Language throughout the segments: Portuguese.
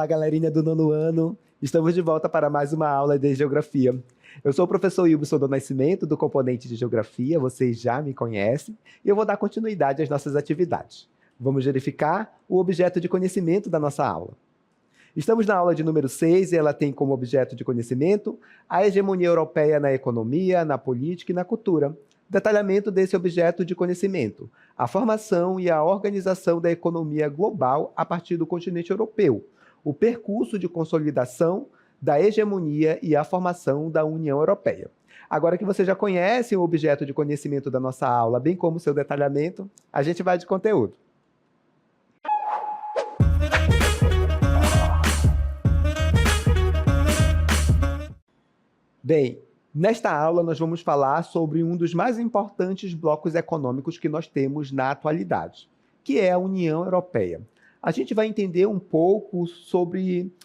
Olá, galerinha do nono ano. Estamos de volta para mais uma aula de Geografia. Eu sou o professor Wilson do Nascimento, do componente de Geografia, vocês já me conhecem, e eu vou dar continuidade às nossas atividades. Vamos verificar o objeto de conhecimento da nossa aula. Estamos na aula de número 6 e ela tem como objeto de conhecimento a hegemonia europeia na economia, na política e na cultura. Detalhamento desse objeto de conhecimento, a formação e a organização da economia global a partir do continente europeu, o percurso de consolidação da hegemonia e a formação da União Europeia. Agora que você já conhece o objeto de conhecimento da nossa aula, bem como seu detalhamento, a gente vai de conteúdo. Bem, nesta aula nós vamos falar sobre um dos mais importantes blocos econômicos que nós temos na atualidade, que é a União Europeia. A gente vai entender um pouco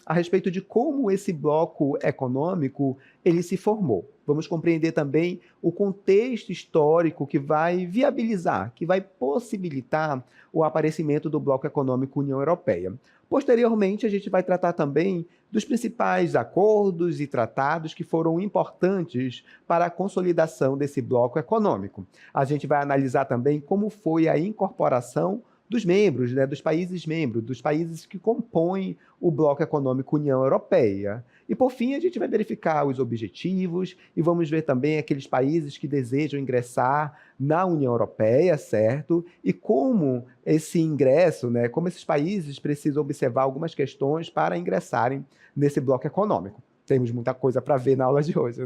a respeito de como esse bloco econômico ele se formou. Vamos compreender também o contexto histórico que vai viabilizar, que vai possibilitar o aparecimento do bloco econômico União Europeia. Posteriormente, a gente vai tratar também dos principais acordos e tratados que foram importantes para a consolidação desse bloco econômico. A gente vai analisar também como foi a incorporação dos membros, dos países membros, dos países que compõem o bloco econômico União Europeia. E, por fim, a gente vai verificar os objetivos e vamos ver também aqueles países que desejam ingressar na União Europeia, certo? E como esse ingresso, como esses países precisam observar algumas questões para ingressarem nesse bloco econômico. Temos muita coisa para ver na aula de hoje,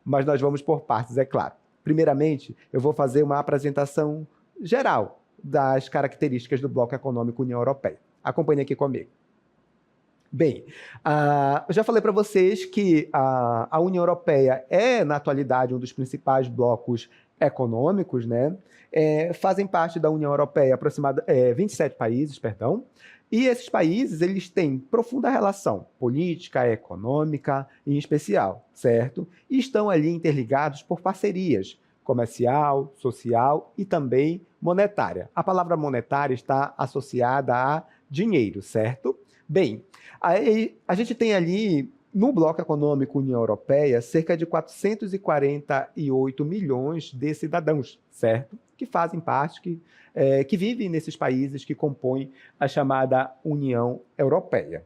Mas nós vamos por partes, é claro. Primeiramente, eu vou fazer uma apresentação geral das características do bloco econômico União Europeia. Acompanhe aqui comigo. Bem, eu já falei para vocês que a União Europeia é, na atualidade, um dos principais blocos econômicos, fazem parte da União Europeia aproximadamente 27 países, e esses países eles têm profunda relação política, econômica, em especial, certo? E estão ali interligados por parcerias comercial, social e também monetária. A palavra monetária está associada a dinheiro, certo? Bem, a gente tem ali, no bloco econômico União Europeia, cerca de 448 milhões de cidadãos, certo? Que fazem parte, que vivem nesses países que compõem a chamada União Europeia.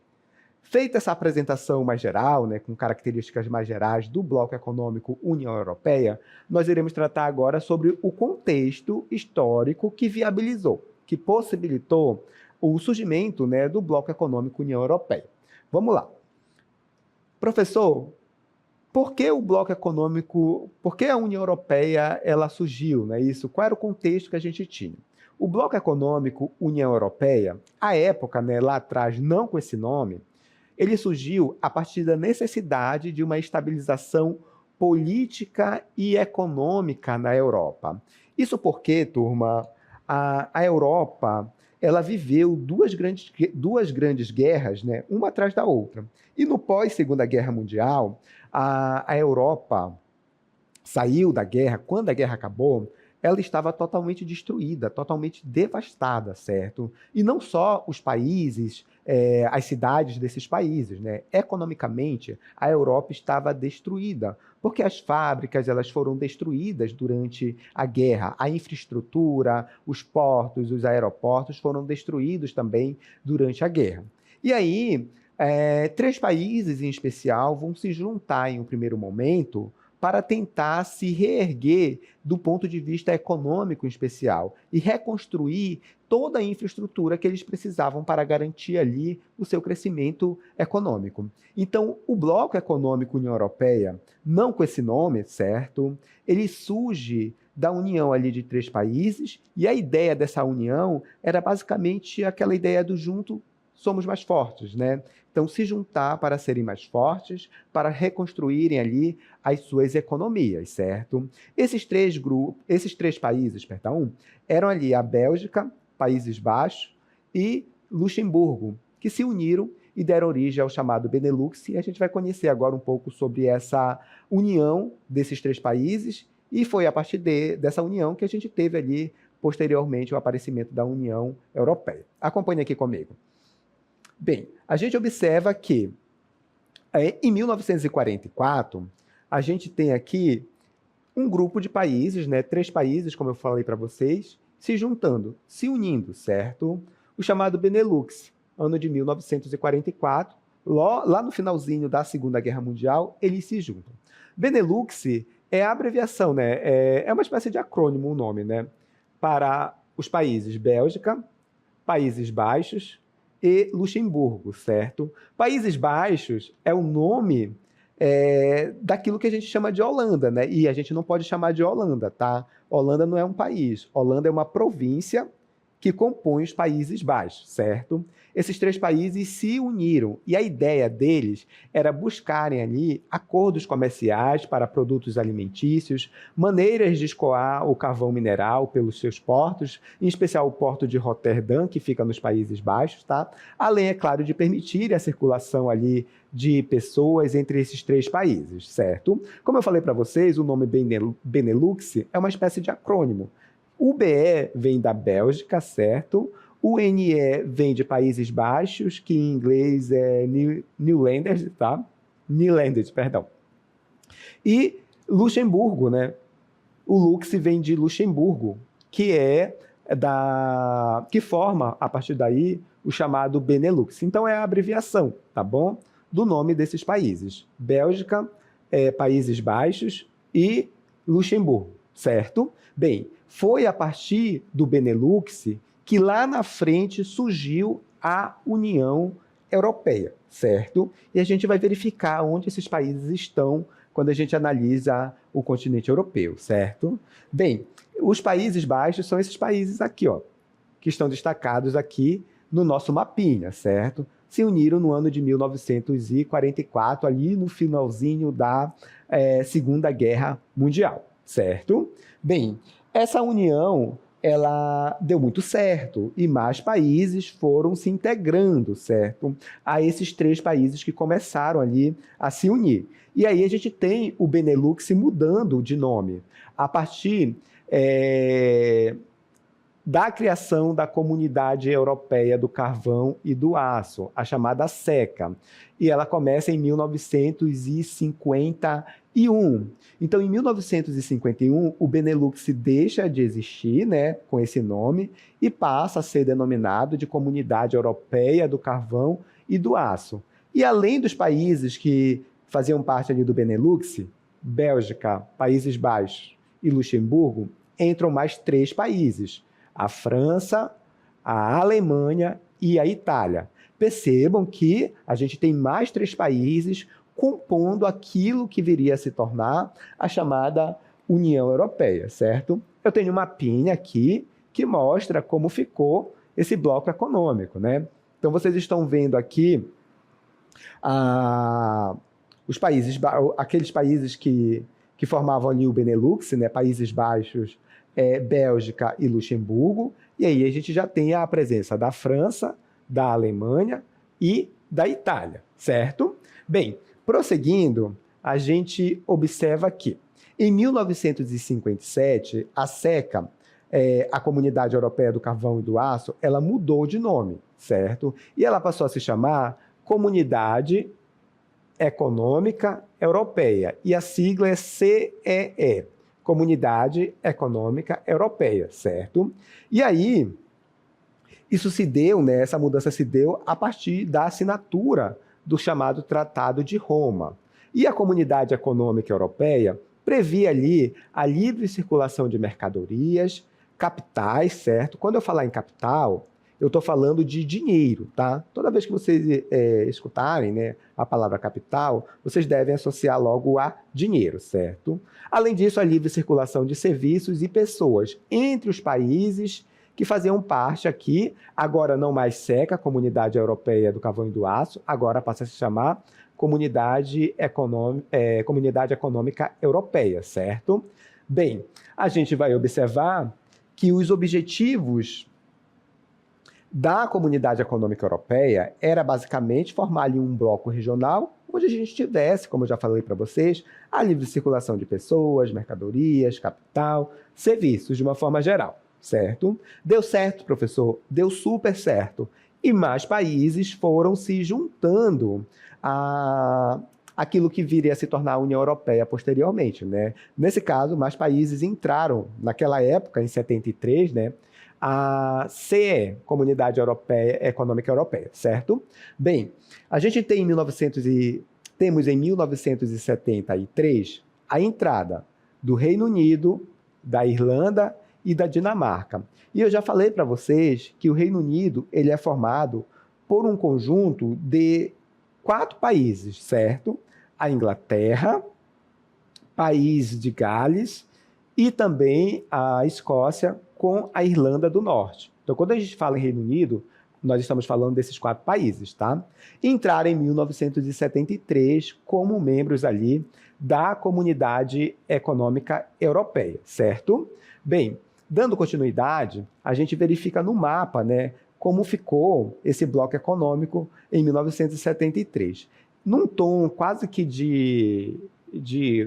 Feita essa apresentação mais geral, com características mais gerais do bloco econômico União Europeia, nós iremos tratar agora sobre o contexto histórico que viabilizou, que possibilitou o surgimento do bloco econômico União Europeia. Vamos lá. Professor, por que o bloco econômico, por que a União Europeia ela surgiu? Isso? Qual era o contexto que a gente tinha? O bloco econômico União Europeia, à época, lá atrás, não com esse nome, ele surgiu a partir da necessidade de uma estabilização política e econômica na Europa. Isso porque, turma, a Europa ela viveu duas grandes guerras, uma atrás da outra. E no pós-Segunda Guerra Mundial, a Europa saiu da guerra, quando a guerra acabou, ela estava totalmente destruída, totalmente devastada, certo? E não só os países, as cidades desses países, Economicamente, a Europa estava destruída, porque as fábricas elas foram destruídas durante a guerra, a infraestrutura, os portos, os aeroportos foram destruídos também durante a guerra. E aí, 3 países em especial vão se juntar em um primeiro momento para tentar se reerguer do ponto de vista econômico em especial e reconstruir toda a infraestrutura que eles precisavam para garantir ali o seu crescimento econômico. Então, o Bloco Econômico União Europeia, não com esse nome, certo? Ele surge da união ali de 3 países e a ideia dessa união era basicamente aquela ideia do junto somos mais fortes, Então, se juntar para serem mais fortes, para reconstruírem ali as suas economias, certo? Esses três países, eram ali a Bélgica, Países Baixos e Luxemburgo, que se uniram e deram origem ao chamado Benelux, e a gente vai conhecer agora um pouco sobre essa união desses 3 países, e foi a partir dessa união que a gente teve ali, posteriormente, o aparecimento da União Europeia. Acompanhe aqui comigo. Bem, a gente observa que em 1944, a gente tem aqui um grupo de países, né, 3 países, como eu falei para vocês, se juntando, se unindo, certo? O chamado Benelux, ano de 1944, lá no finalzinho da Segunda Guerra Mundial, eles se juntam. Benelux é a abreviação, né? É uma espécie de acrônimo o nome, né? Para os países Bélgica, Países Baixos e Luxemburgo, certo? Países Baixos é o nome daquilo que a gente chama de Holanda, né? E a gente não pode chamar de Holanda, tá? Holanda não é um país. Holanda é uma província que compõe os Países Baixos, certo? Esses 3 países se uniram e a ideia deles era buscarem ali acordos comerciais para produtos alimentícios, maneiras de escoar o carvão mineral pelos seus portos, em especial o porto de Roterdã, que fica nos Países Baixos, tá? Além, é claro, de permitir a circulação ali de pessoas entre esses 3 países, certo? Como eu falei para vocês, o nome Benelux é uma espécie de acrônimo. O BE vem da Bélgica, certo? O NE vem de Países Baixos, que em inglês é Nederlanders, tá? Nederlanders, perdão. E Luxemburgo, né? O Lux vem de Luxemburgo, que que forma, a partir daí, o chamado Benelux. Então é a abreviação, tá bom? Do nome desses países. Bélgica, Países Baixos e Luxemburgo, certo? Bem, foi a partir do Benelux que lá na frente surgiu a União Europeia, certo? E a gente vai verificar onde esses países estão quando a gente analisa o continente europeu, certo? Bem, os Países Baixos são esses países aqui, ó, que estão destacados aqui no nosso mapinha, certo? Se uniram no ano de 1944, ali no finalzinho da Segunda Guerra Mundial, certo? Bem, essa união, ela deu muito certo e mais países foram se integrando, certo? A esses 3 países que começaram ali a se unir. E aí a gente tem o Benelux mudando de nome a partir da criação da Comunidade Europeia do Carvão e do Aço, a chamada CECA. E ela começa em 1951. Então, em 1951, o Benelux deixa de existir, né, com esse nome, e passa a ser denominado de Comunidade Europeia do Carvão e do Aço. E além dos países que faziam parte ali do Benelux, Bélgica, Países Baixos e Luxemburgo, entram mais 3 países: a França, a Alemanha e a Itália. Percebam que a gente tem mais 3 países compondo aquilo que viria a se tornar a chamada União Europeia, certo? Eu tenho um mapinha aqui que mostra como ficou esse bloco econômico, né? Então, vocês estão vendo aqui os países, aqueles países que formavam ali o Benelux, né? Países Baixos, Bélgica e Luxemburgo, e aí a gente já tem a presença da França, da Alemanha e da Itália, certo? Bem, prosseguindo, a gente observa que em 1957, a CECA, a Comunidade Europeia do Carvão e do Aço, ela mudou de nome, certo? E ela passou a se chamar Comunidade Econômica Europeia, e a sigla é CEE, Comunidade Econômica Europeia, certo? E aí, isso se deu, né, essa mudança se deu a partir da assinatura do chamado Tratado de Roma. E a Comunidade Econômica Europeia previa ali a livre circulação de mercadorias, capitais, certo? Quando eu falar em capital, eu estou falando de dinheiro, tá? Toda vez que vocês escutarem, né, a palavra capital, vocês devem associar logo a dinheiro, certo? Além disso, a livre circulação de serviços e pessoas entre os países que faziam parte aqui, agora não mais CECA, Comunidade Europeia do Carvão e do Aço, agora passa a se chamar Comunidade Econômica Europeia, certo? Bem, a gente vai observar que os objetivos da Comunidade Econômica Europeia era basicamente formar ali um bloco regional, onde a gente tivesse, como eu já falei para vocês, a livre circulação de pessoas, mercadorias, capital, serviços, de uma forma geral, certo? Deu certo, professor? Deu super certo. e mais países foram se juntando a aquilo que viria a se tornar a União Europeia posteriormente, né? Nesse caso, mais países entraram, naquela época, em 73, né? A CE, Comunidade Europeia, Econômica Europeia, certo? Bem, a gente tem temos em 1973 a entrada do Reino Unido, da Irlanda e da Dinamarca. E eu já falei para vocês que o Reino Unido ele é formado por um conjunto de 4 países, certo? A Inglaterra, País de Gales e também a Escócia com a Irlanda do Norte. Então, quando a gente fala em Reino Unido, nós estamos falando desses 4 países, tá? Entraram em 1973 como membros ali da Comunidade Econômica Europeia, certo? Bem, dando continuidade, a gente verifica no mapa, né, como ficou esse bloco econômico em 1973. Num tom quase que de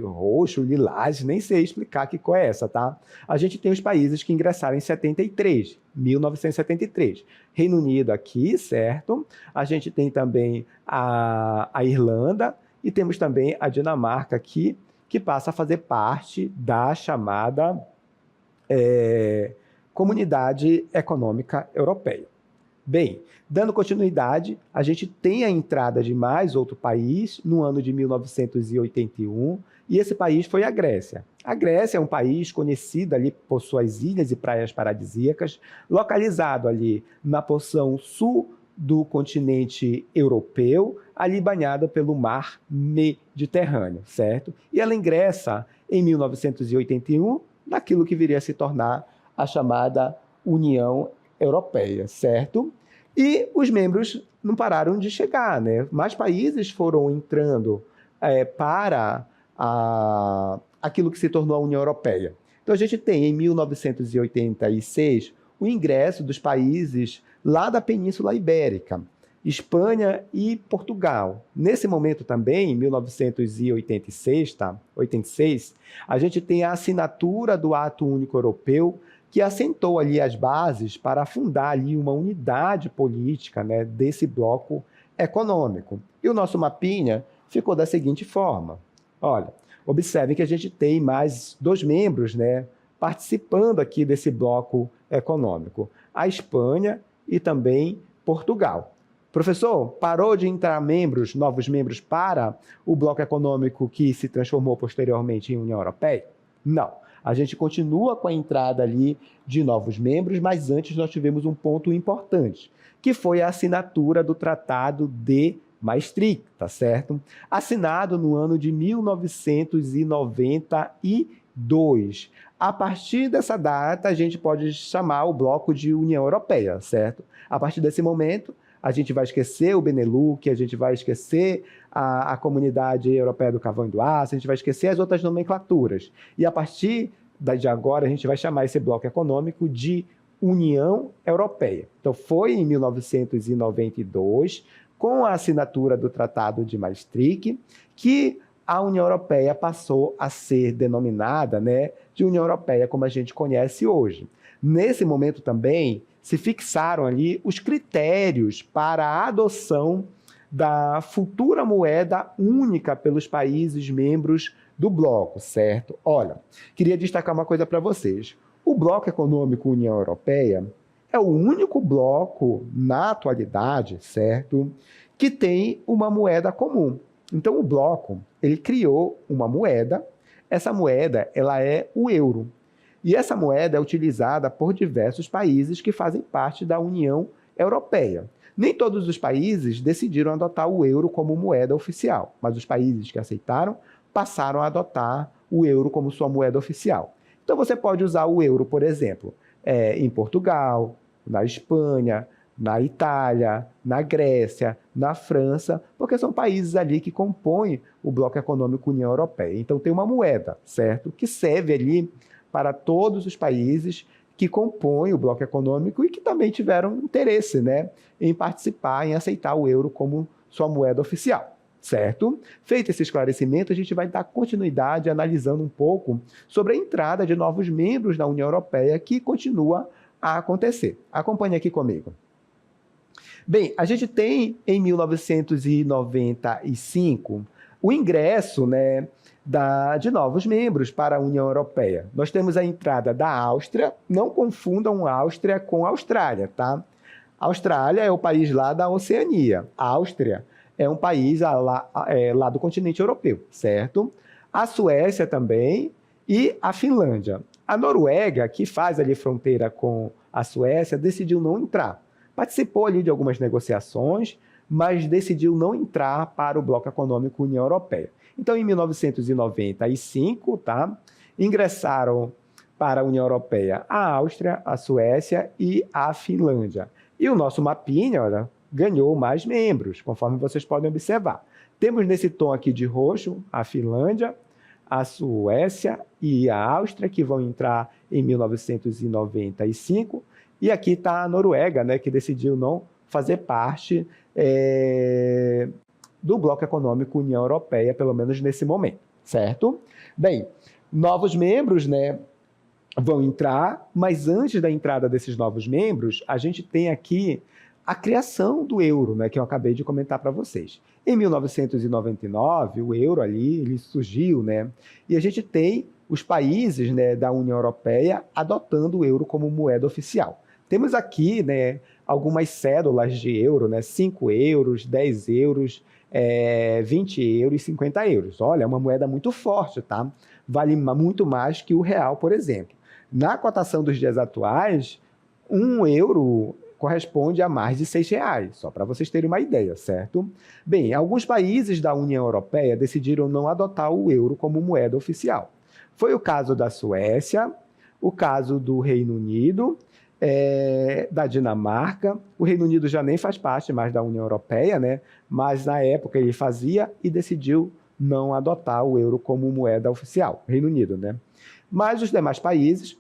roxo, lilás, nem sei explicar que cor é essa, tá? A gente tem os países que ingressaram em 1973. Reino Unido aqui, certo? A gente tem também a Irlanda e temos também a Dinamarca aqui, que passa a fazer parte da chamada Comunidade Econômica Europeia. Bem, dando continuidade, a gente tem a entrada de mais outro país no ano de 1981, e esse país foi a Grécia. A Grécia é um país conhecido ali por suas ilhas e praias paradisíacas, localizado ali na porção sul do continente europeu, ali banhada pelo mar Mediterrâneo, certo? E ela ingressa em 1981 naquilo que viria a se tornar a chamada União Europeia, certo? E os membros não pararam de chegar, né? Mais países foram entrando para aquilo que se tornou a União Europeia. Então a gente tem em 1986 o ingresso dos países lá da Península Ibérica, Espanha e Portugal. Nesse momento também, em 1986, tá? 86, a gente tem a assinatura do Ato Único Europeu, que assentou ali as bases para fundar ali uma unidade política, né, desse bloco econômico. E o nosso mapinha ficou da seguinte forma. Olha, observem que a gente tem mais 2 membros, né, participando aqui desse bloco econômico. A Espanha e também Portugal. Professor, parou de entrar novos membros para o bloco econômico que se transformou posteriormente em União Europeia? Não. A gente continua com a entrada ali de novos membros, mas antes nós tivemos um ponto importante, que foi a assinatura do Tratado de Maastricht, tá certo? Assinado no ano de 1992. A partir dessa data, a gente pode chamar o bloco de União Europeia, certo? A partir desse momento, a gente vai esquecer o Benelux, a gente vai esquecer a Comunidade Europeia do Carvão e do Aço, a gente vai esquecer as outras nomenclaturas. E a partir de agora, a gente vai chamar esse bloco econômico de União Europeia. Então, foi em 1992, com a assinatura do Tratado de Maastricht, que a União Europeia passou a ser denominada, né, de União Europeia como a gente conhece hoje. Nesse momento também, se fixaram ali os critérios para a adoção da futura moeda única pelos países membros do bloco, certo? Olha, queria destacar uma coisa para vocês. O bloco econômico União Europeia é o único bloco na atualidade, certo, que tem uma moeda comum. Então o bloco, ele criou uma moeda, essa moeda, ela é o euro. E essa moeda é utilizada por diversos países que fazem parte da União Europeia. Nem todos os países decidiram adotar o euro como moeda oficial, mas os países que aceitaram passaram a adotar o euro como sua moeda oficial. Então você pode usar o euro, por exemplo, em Portugal, na Espanha, na Itália, na Grécia, na França, porque são países ali que compõem o bloco econômico União Europeia. Então tem uma moeda, certo? Que serve ali para todos os países que compõem o bloco econômico e que também tiveram interesse, né, em participar, em aceitar o euro como sua moeda oficial, certo? Feito esse esclarecimento, a gente vai dar continuidade analisando um pouco sobre a entrada de novos membros na União Europeia que continua a acontecer. Acompanhe aqui comigo. Bem, a gente tem em 1995 o ingresso, né, de novos membros para a União Europeia. Nós temos a entrada da Áustria, não confundam Áustria com Austrália, tá? A Austrália é o país lá da Oceania. A Áustria é um país lá do continente europeu, certo? A Suécia também e a Finlândia. A Noruega, que faz ali fronteira com a Suécia, decidiu não entrar. Participou ali de algumas negociações, mas decidiu não entrar para o Bloco Econômico União Europeia. Então, em 1995, tá, ingressaram para a União Europeia a Áustria, a Suécia e a Finlândia. E o nosso mapinha, olha, ganhou mais membros, conforme vocês podem observar. Temos nesse tom aqui de roxo a Finlândia, a Suécia e a Áustria, que vão entrar em 1995. E aqui está a Noruega, né, que decidiu não fazer parte do Bloco Econômico União Europeia, pelo menos nesse momento, certo? Bem, novos membros, né, vão entrar, mas antes da entrada desses novos membros, a gente tem aqui a criação do euro, né, que eu acabei de comentar para vocês. Em 1999, o euro ali, ele surgiu, né, e a gente tem os países, né, da União Europeia adotando o euro como moeda oficial. Temos aqui, né, algumas cédulas de euro, né, 5 euros, 10 euros, 20 euros e 50 euros. Olha, é uma moeda muito forte, tá? Vale muito mais que o real, por exemplo. Na cotação dos dias atuais, 1 euro corresponde a mais de R$6, só para vocês terem uma ideia, certo? Bem, alguns países da União Europeia decidiram não adotar o euro como moeda oficial. Foi o caso da Suécia, o caso do Reino Unido, da Dinamarca. O Reino Unido já nem faz parte mais da União Europeia, né? Mas na época ele fazia e decidiu não adotar o euro como moeda oficial, Reino Unido, né? Mas os demais países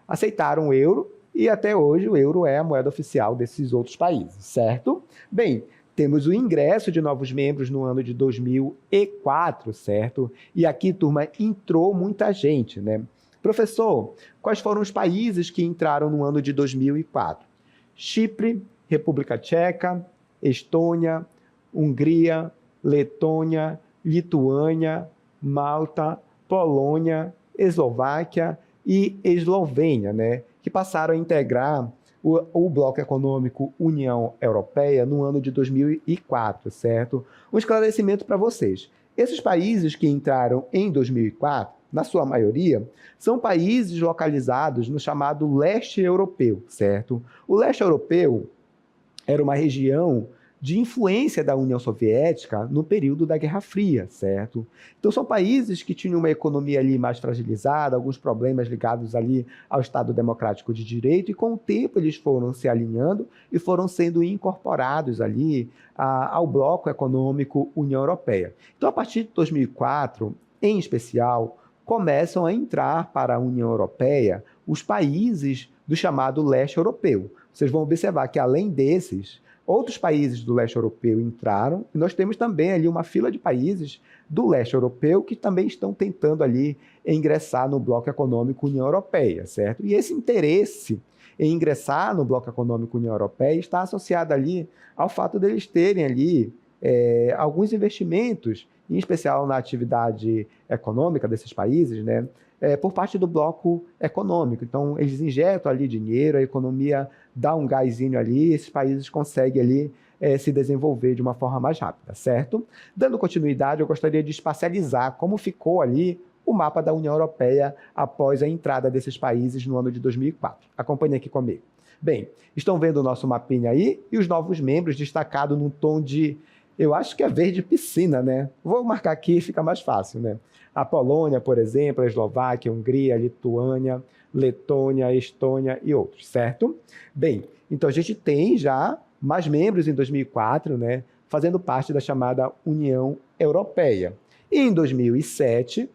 aceitaram o euro e até hoje o euro é a moeda oficial desses outros países, certo? Bem, temos o ingresso de novos membros no ano de 2004, certo? E aqui, turma, entrou muita gente, né? Professor, quais foram os países que entraram no ano de 2004? Chipre, República Tcheca, Estônia, Hungria, Letônia, Lituânia, Malta, Polônia, Eslováquia e Eslovênia, né, que passaram a integrar o Bloco Econômico União Europeia no ano de 2004, certo? Um esclarecimento para vocês. Esses países que entraram em 2004, na sua maioria, são países localizados no chamado leste europeu, certo? O leste europeu era uma região de influência da União Soviética no período da Guerra Fria, certo? Então são países que tinham uma economia ali mais fragilizada, alguns problemas ligados ali ao Estado Democrático de Direito, e com o tempo eles foram se alinhando e foram sendo incorporados ali ao Bloco Econômico União Europeia. Então, a partir de 2004, em especial, começam a entrar para a União Europeia os países do chamado leste europeu. Vocês vão observar que, além desses, outros países do leste europeu entraram, e nós temos também ali uma fila de países do leste europeu que também estão tentando ali ingressar no Bloco Econômico União Europeia, certo? E esse interesse em ingressar no Bloco Econômico União Europeia está associado ali ao fato deles terem ali alguns investimentos, em especial na atividade econômica desses países, né? Por parte do bloco econômico. Então, eles injetam ali dinheiro, a economia dá um gásinho ali, esses países conseguem ali se desenvolver de uma forma mais rápida, certo? Dando continuidade, eu gostaria de espacializar como ficou ali o mapa da União Europeia após a entrada desses países no ano de 2004. Acompanhe aqui comigo. Bem, estão vendo o nosso mapinha aí e os novos membros destacados num tom de, eu acho que é verde piscina, né? Vou marcar aqui, fica mais fácil, né? A Polônia, por exemplo, a Eslováquia, a Hungria, a Lituânia, Letônia, Estônia e outros, certo? Bem, então a gente tem já mais membros em 2004, né, fazendo parte da chamada União Europeia. E em 2007,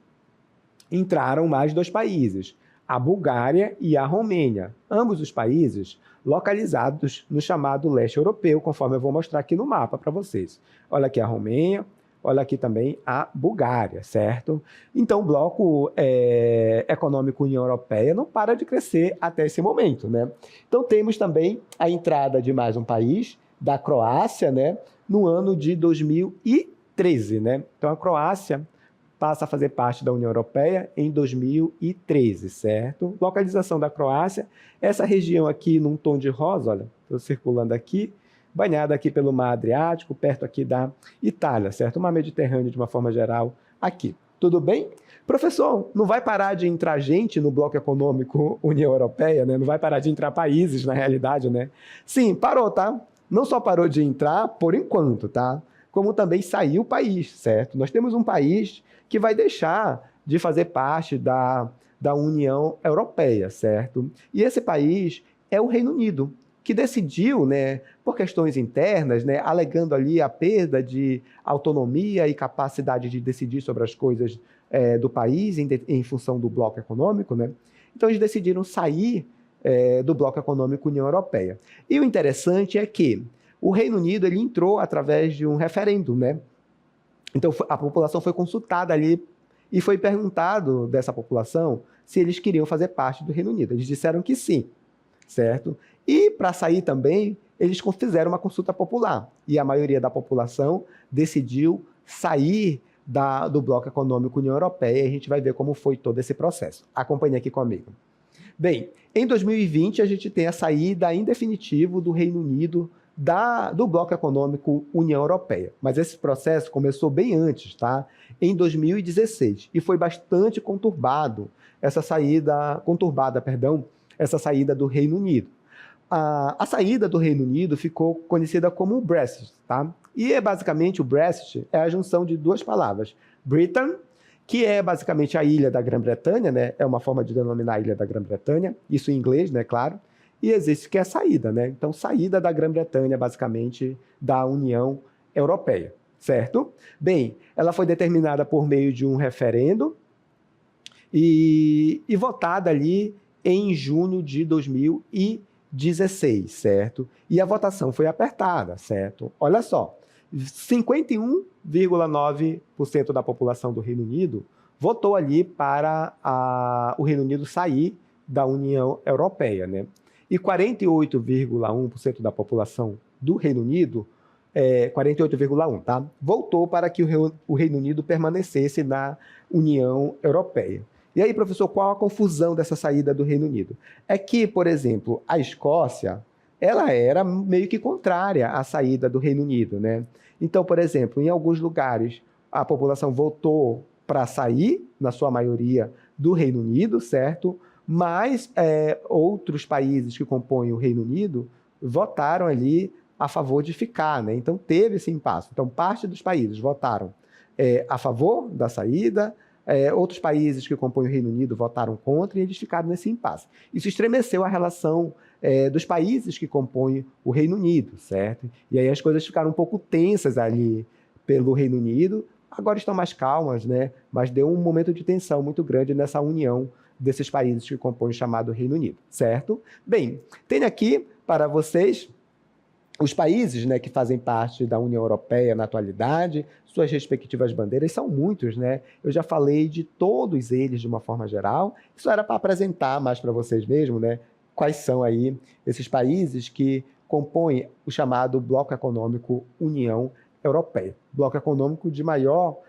entraram mais 2 países, a Bulgária e a Romênia, ambos os países localizados no chamado leste europeu, conforme eu vou mostrar aqui no mapa para vocês. Olha aqui a Romênia, olha aqui também a Bulgária, certo? Então, o Bloco Econômico União Europeia não para de crescer até esse momento, né? Então, temos também a entrada de mais um país, da Croácia, né, no ano de 2013, né? Então a Croácia passa a fazer parte da União Europeia em 2013, certo? Localização da Croácia, essa região aqui num tom de rosa, olha, estou circulando aqui, banhada aqui pelo Mar Adriático, perto aqui da Itália, certo? O Mar Mediterrâneo de uma forma geral aqui. Tudo bem? Professor, não vai parar de entrar gente no bloco econômico União Europeia, né? Não vai parar de entrar países, na realidade, né? Sim, parou, tá? Não só parou de entrar por enquanto, tá? Como também saiu o país, certo? Nós temos um país que vai deixar de fazer parte da União Europeia, certo? E esse país é o Reino Unido, que decidiu, né, por questões internas, né, alegando ali a perda de autonomia e capacidade de decidir sobre as coisas do país em função do bloco econômico, né? Então eles decidiram sair do bloco econômico União Europeia. E o interessante é que o Reino Unido ele entrou através de um referendo, né? Então a população foi consultada ali e foi perguntado dessa população se eles queriam fazer parte do Reino Unido. Eles disseram que sim, certo? E para sair também, eles fizeram uma consulta popular e a maioria da população decidiu sair do bloco econômico União Europeia e a gente vai ver como foi todo esse processo. Acompanhe aqui comigo. Bem, em 2020 a gente tem a saída em definitivo do Reino Unido do bloco econômico União Europeia. Mas esse processo começou bem antes, tá? Em 2016 e foi bastante essa saída do Reino Unido. A saída do Reino Unido ficou conhecida como o Brexit, tá? E basicamente o Brexit é a junção de duas palavras, Britain, que é basicamente a ilha da Grã-Bretanha, né? É uma forma de denominar a ilha da Grã-Bretanha, isso em inglês, né, claro. E existe que é a saída, né? Então, saída da Grã-Bretanha, basicamente, da União Europeia, certo? Bem, ela foi determinada por meio de um referendo e votada ali em junho de 2016, certo? E a votação foi apertada, certo? Olha só, 51,9% da população do Reino Unido votou ali para o Reino Unido sair da União Europeia, né? E 48,1% da população do Reino Unido, 48,1%, tá? Votou para que o Reino Unido permanecesse na União Europeia. E aí, professor, qual a confusão dessa saída do Reino Unido? É que, por exemplo, a Escócia, ela era meio que contrária à saída do Reino Unido, né? Então, por exemplo, em alguns lugares, a população votou para sair, na sua maioria, do Reino Unido, certo? Mas outros países que compõem o Reino Unido votaram ali a favor de ficar, né? Então, teve esse impasse. Então, parte dos países votaram a favor da saída, outros países que compõem o Reino Unido votaram contra e eles ficaram nesse impasse. Isso estremeceu a relação dos países que compõem o Reino Unido, certo? E aí as coisas ficaram um pouco tensas ali pelo Reino Unido, agora estão mais calmas, né? Mas deu um momento de tensão muito grande nessa união desses países que compõem o chamado Reino Unido, certo? Bem, tenho aqui para vocês os países, né, que fazem parte da União Europeia na atualidade, suas respectivas bandeiras, são muitos, né? Eu já falei de todos eles de uma forma geral, isso era para apresentar mais para vocês mesmo, né? Quais são aí esses países que compõem o chamado Bloco Econômico União Europeia. Bloco econômico de maior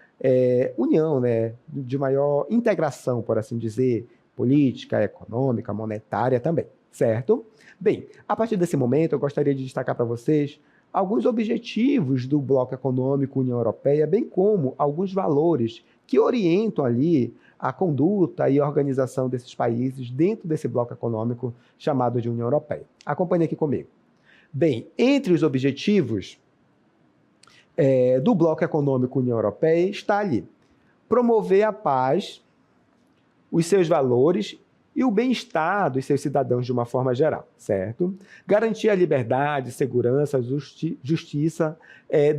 união, né? De maior integração, por assim dizer, política, econômica, monetária também, certo? Bem, a partir desse momento, eu gostaria de destacar para vocês alguns objetivos do Bloco Econômico União Europeia, bem como alguns valores que orientam ali a conduta e a organização desses países dentro desse bloco econômico chamado de União Europeia. Acompanhe aqui comigo. Bem, entre os objetivos do Bloco Econômico União Europeia está ali promover a paz, os seus valores e o bem-estar dos seus cidadãos de uma forma geral, certo? Garantir a liberdade, segurança, justiça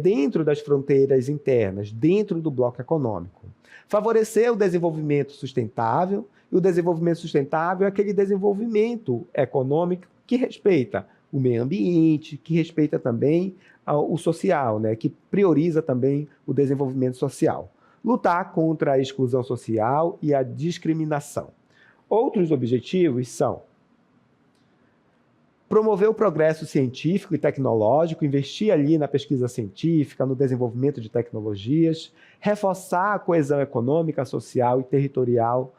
dentro das fronteiras internas, dentro do bloco econômico. Favorecer o desenvolvimento sustentável, e o desenvolvimento sustentável é aquele desenvolvimento econômico que respeita o meio ambiente, que respeita também o social, né? Que prioriza também o desenvolvimento social. Lutar contra a exclusão social e a discriminação. Outros objetivos são Promover o progresso científico e tecnológico, investir ali na pesquisa científica, no desenvolvimento de tecnologias, reforçar a coesão econômica, social e territorial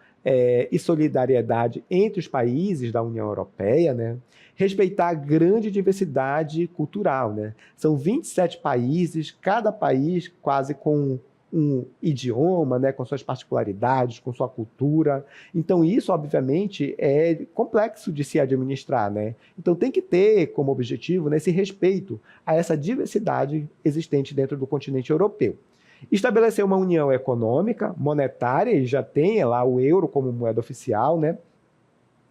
e solidariedade entre os países da União Europeia, né? Respeitar a grande diversidade cultural, né? São 27 países, cada país quase com um idioma, né, com suas particularidades, com sua cultura. Então, isso, obviamente, é complexo de se administrar, né? Então, tem que ter como objetivo, né, esse respeito a essa diversidade existente dentro do continente europeu. Estabelecer uma união econômica, monetária, e já tem lá o euro como moeda oficial, né?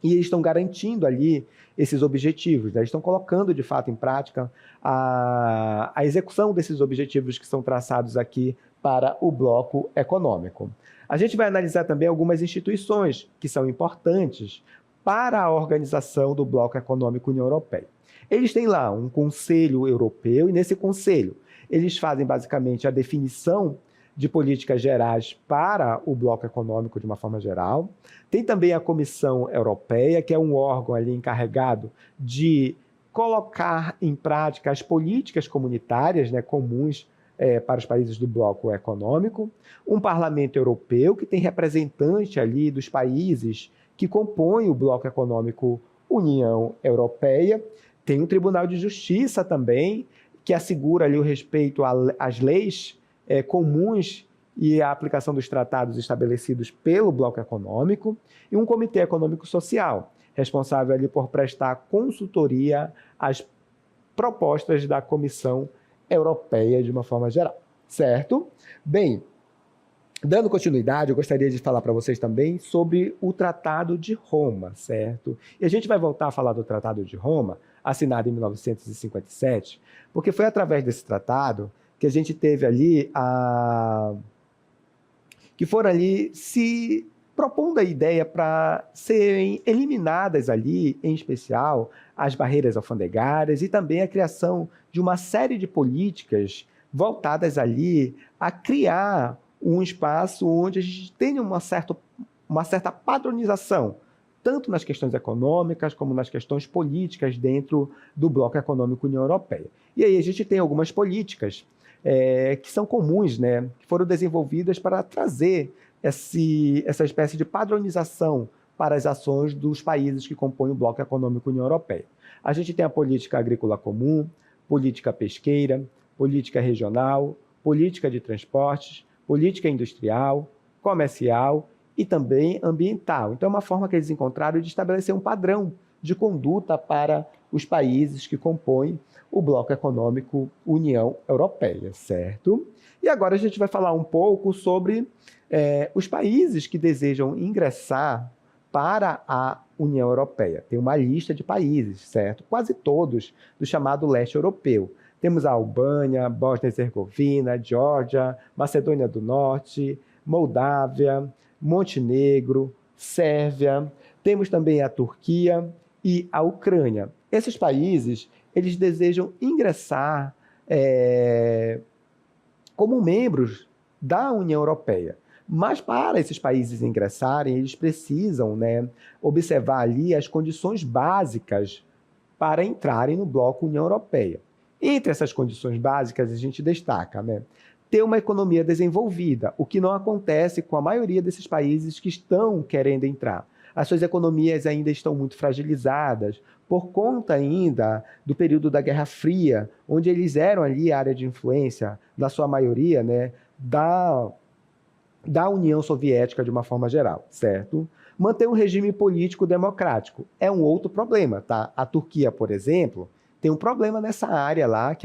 E eles estão garantindo ali esses objetivos, né? Eles estão colocando de fato em prática a execução desses objetivos que são traçados aqui para o bloco econômico. A gente vai analisar também algumas instituições que são importantes para a organização do bloco econômico União Europeia. Eles têm lá um Conselho Europeu, e nesse Conselho eles fazem basicamente a definição de políticas gerais para o bloco econômico de uma forma geral. Tem também a Comissão Europeia, que é um órgão ali encarregado de colocar em prática as políticas comunitárias, né, comuns para os países do bloco econômico. Um Parlamento Europeu, que tem representante ali dos países que compõem o bloco econômico União Europeia. Tem um Tribunal de Justiça também, que assegura ali o respeito às leis comuns e a aplicação dos tratados estabelecidos pelo bloco econômico, e um Comitê Econômico Social, responsável ali por prestar consultoria às propostas da Comissão Europeia de uma forma geral, certo? Bem, dando continuidade, eu gostaria de falar para vocês também sobre o Tratado de Roma, certo? E a gente vai voltar a falar do Tratado de Roma, assinado em 1957, porque foi através desse tratado que a gente teve ali que foram ali se propondo a ideia para serem eliminadas ali, em especial, as barreiras alfandegárias e também a criação de uma série de políticas voltadas ali a criar um espaço onde a gente tenha uma certa padronização, tanto nas questões econômicas como nas questões políticas dentro do bloco econômico União Europeia. E aí a gente tem algumas políticas que são comuns, né, que foram desenvolvidas para trazer essa espécie de padronização para as ações dos países que compõem o bloco econômico União Europeia. A gente tem a política agrícola comum, política pesqueira, política regional, política de transportes, política industrial, comercial e também ambiental. Então, é uma forma que eles encontraram de estabelecer um padrão de conduta para os países que compõem o bloco econômico União Europeia, certo? E agora a gente vai falar um pouco sobre os países que desejam ingressar para a União Europeia. Tem uma lista de países, certo? Quase todos do chamado leste europeu. Temos a Albânia, Bósnia e Herzegovina, Geórgia, Macedônia do Norte, Moldávia, Montenegro, Sérvia. Temos também a Turquia e a Ucrânia. Esses países, eles desejam ingressar como membros da União Europeia. Mas para esses países ingressarem, eles precisam, né, observar ali as condições básicas para entrarem no bloco União Europeia. Entre essas condições básicas, a gente destaca, né, ter uma economia desenvolvida, o que não acontece com a maioria desses países que estão querendo entrar. As suas economias ainda estão muito fragilizadas, por conta ainda do período da Guerra Fria, onde eles eram ali a área de influência, na sua maioria, né, da União Soviética de uma forma geral, certo? Manter um regime político democrático é um outro problema, tá? A Turquia, por exemplo, tem um problema nessa área lá, que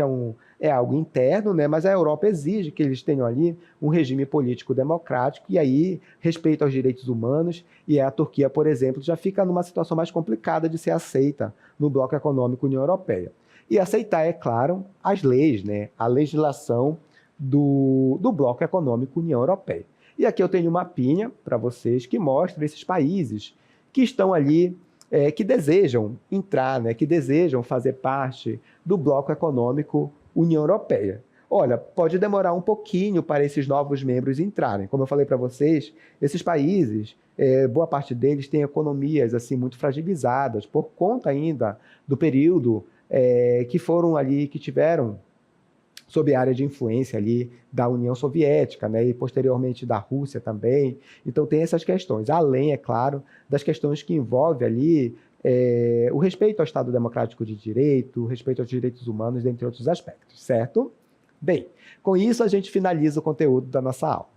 é algo interno, né? Mas a Europa exige que eles tenham ali um regime político democrático e aí respeito aos direitos humanos, e a Turquia, por exemplo, já fica numa situação mais complicada de ser aceita no bloco econômico União Europeia. E aceitar, é claro, as leis, né? A legislação do bloco econômico União Europeia. E aqui eu tenho uma mapinha para vocês que mostra esses países que estão ali, que desejam entrar, né, que desejam fazer parte do bloco econômico União Europeia. Olha, pode demorar um pouquinho para esses novos membros entrarem. Como eu falei para vocês, esses países, boa parte deles tem economias assim muito fragilizadas por conta ainda do período que foram ali, que tiveram sob a área de influência ali da União Soviética, né, e posteriormente da Rússia também. Então tem essas questões, além, é claro, das questões que envolvem ali o respeito ao Estado Democrático de Direito, o respeito aos direitos humanos, dentre outros aspectos, certo? Bem, com isso a gente finaliza o conteúdo da nossa aula.